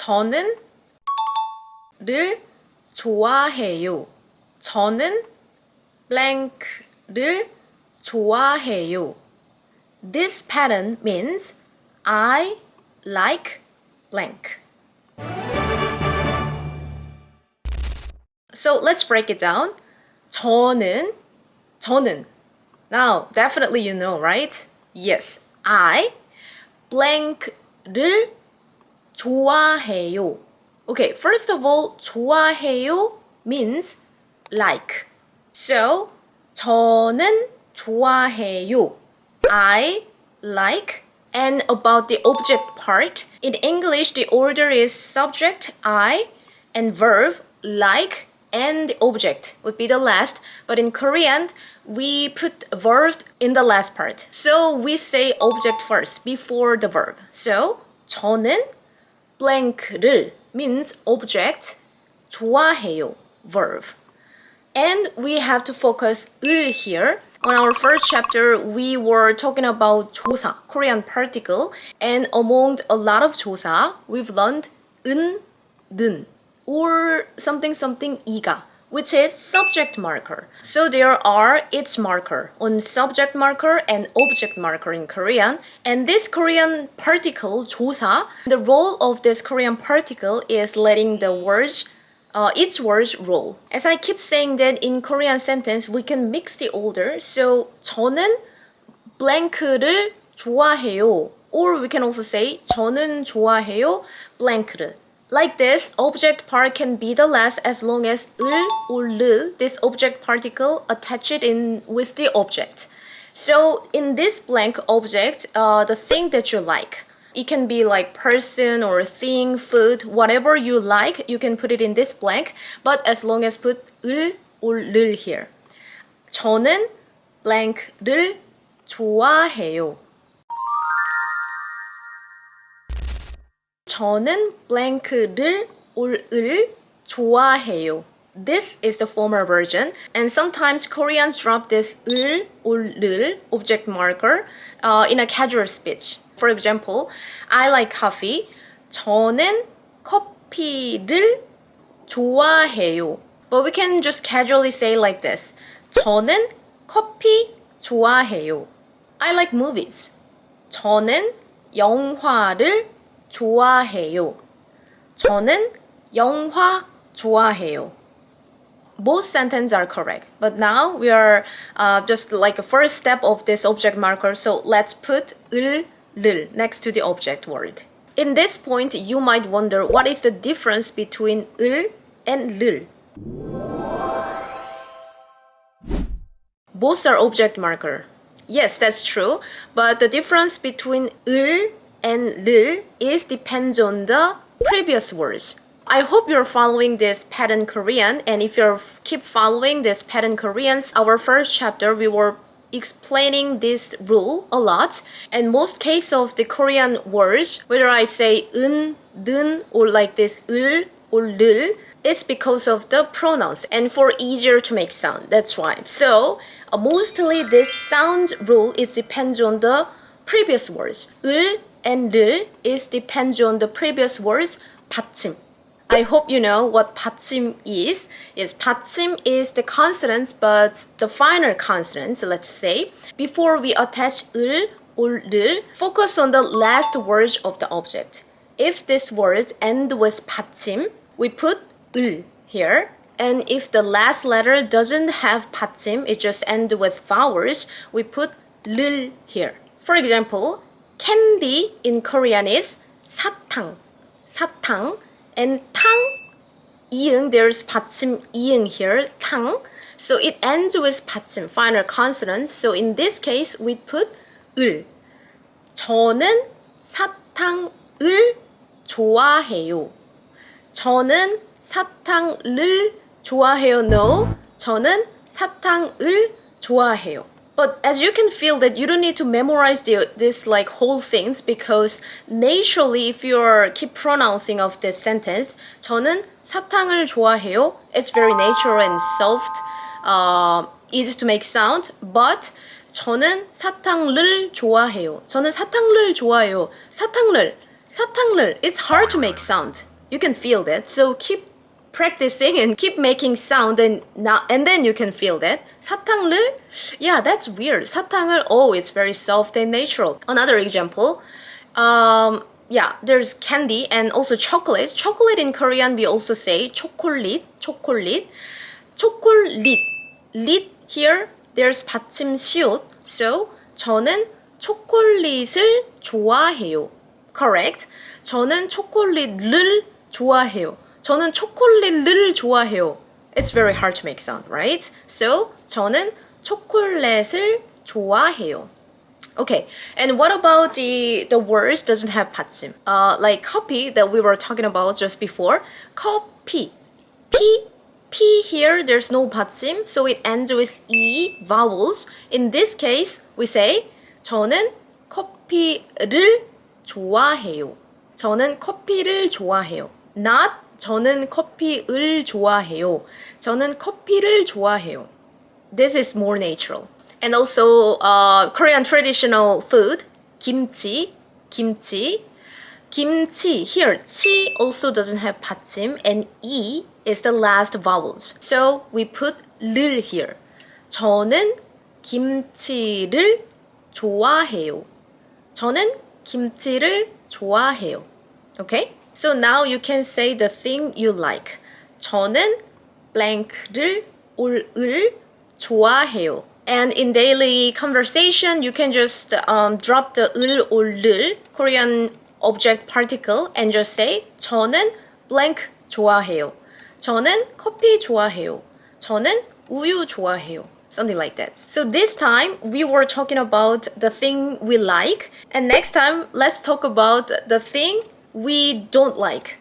저는 를 좋아해요. 저는 blank를 좋아해요. This pattern means I like blank. So let's break it down. 저는. Now, definitely you know, right? Yes, I blank를 좋아해요. Okay, first of all, 좋아해요 means like. So, 저는 좋아해요. I like. And about the object part, in English, the order is subject, I, and verb, like, and the object would be the last. But in Korean, we put verb in the last part. So we say object first, before the verb. So, 저는 blank를 means object, 좋아해요, verb. And we have to focus 을 here. On our first chapter, we were talking about 조사, Korean particle, and among a lot of 조사, we've learned 은, 는, or something 이가, which is subject marker. So there are its marker on subject marker and object marker in Korean. And this Korean particle, 조사, the role of this Korean particle is letting the words its words roll. As I keep saying that in Korean sentence, we can mix the order. So 저는 blank를 좋아해요. Or we can also say 저는 좋아해요 blank를. Like this, object part can be the last as long as 을 or 르, this object particle attached in with the object. So in this blank object, the thing that you like. It can be like person or thing, food, whatever you like, you can put it in this blank, but as long as put 을 or 를 here. 저는 blank를 좋아해요. 저는 blank를 or 을 좋아해요. This is the former version, and sometimes Koreans drop this 을 or 를 object marker in a casual speech. For example, I like coffee. 저는 커피를 좋아해요. But we can just casually say like this. 저는 커피 좋아해요. I like movies. 저는 영화를 좋아해요. 저는 영화 좋아해요. Both sentences are correct, but now we are just like a first step of this object marker, so let's put 을, 를 next to the object word. In this point, you might wonder what is the difference between 을 and 를. Both are object marker. Yes, that's true, but the difference between 을 and 를 is depends on the previous words. I hope you're following this pattern Korean, and if you keep following this pattern Koreans, our first chapter we were explaining this rule a lot. And most case of the Korean words, whether I say 은, 든, or like this 을 or 를, it's because of the pronouns and for easier to make sound. That's why. So mostly this sound rule is depends on the previous words. 을 and 를 is depends on the previous words. 받침. I hope you know what 받침 is. Yes, 받침 is the consonants, but the final consonants, let's say. Before we attach 을 or 를, focus on the last words of the object. If this word end with 받침, we put 을 here. And if the last letter doesn't have 받침, it just ends with vowels, we put 를 here. For example, candy in Korean is 사탕, 사탕. And 탕, 이응, there's 받침 이응 here, 탕. So it ends with 받침, final consonants. So in this case, we put 을. 저는 사탕을 좋아해요. 저는 사탕을 좋아해요. No, 저는 사탕을 좋아해요. But as you can feel that you don't need to memorize this like whole things, because naturally if you keep pronouncing of this sentence, 저는 사탕을 좋아해요. It's very natural and soft, easy to make sound. But 저는 사탕을 좋아해요. 저는 사탕을 좋아해요. 사탕을 사탕을, it's hard to make sound. You can feel that. So keep practicing and keep making sound and then you can feel that. 사탕을, yeah, that's weird. 사탕을, oh, it's very soft and natural. Another example, yeah, there's candy and also chocolate. Chocolate in Korean we also say 초콜릿, 초콜릿, 초콜릿. 릿 here there's 받침 시옷. So 저는 초콜릿을 좋아해요. Correct. 저는 초콜릿을 좋아해요. 저는 초콜릿을 좋아해요. It's very hard to make sound, right? So 저는 초콜릿을 좋아해요. Okay, and what about the words doesn't have 받침? Like coffee that we were talking about just before. Coffee. P here there's no 받침, so it ends with E vowels. In this case, we say 저는 커피를 좋아해요. 저는 커피를 좋아해요. Not 저는 커피를 좋아해요. 저는 커피를 좋아해요. This is more natural. And also Korean traditional food, kimchi, kimchi. Kimchi, here, chi also doesn't have 받침 and E is the last vowels. So we put 를 here. 저는 김치를 좋아해요. 저는 김치를 좋아해요. Okay? So now you can say the thing you like. 저는 blank를 을 좋아해요. And in daily conversation, you can just drop the 을 or 를, Korean object particle, and just say 저는 blank 좋아해요. 저는 커피 좋아해요. 저는 우유 좋아해요. Something like that. So this time we were talking about the thing we like, and next time let's talk about the thing we don't like.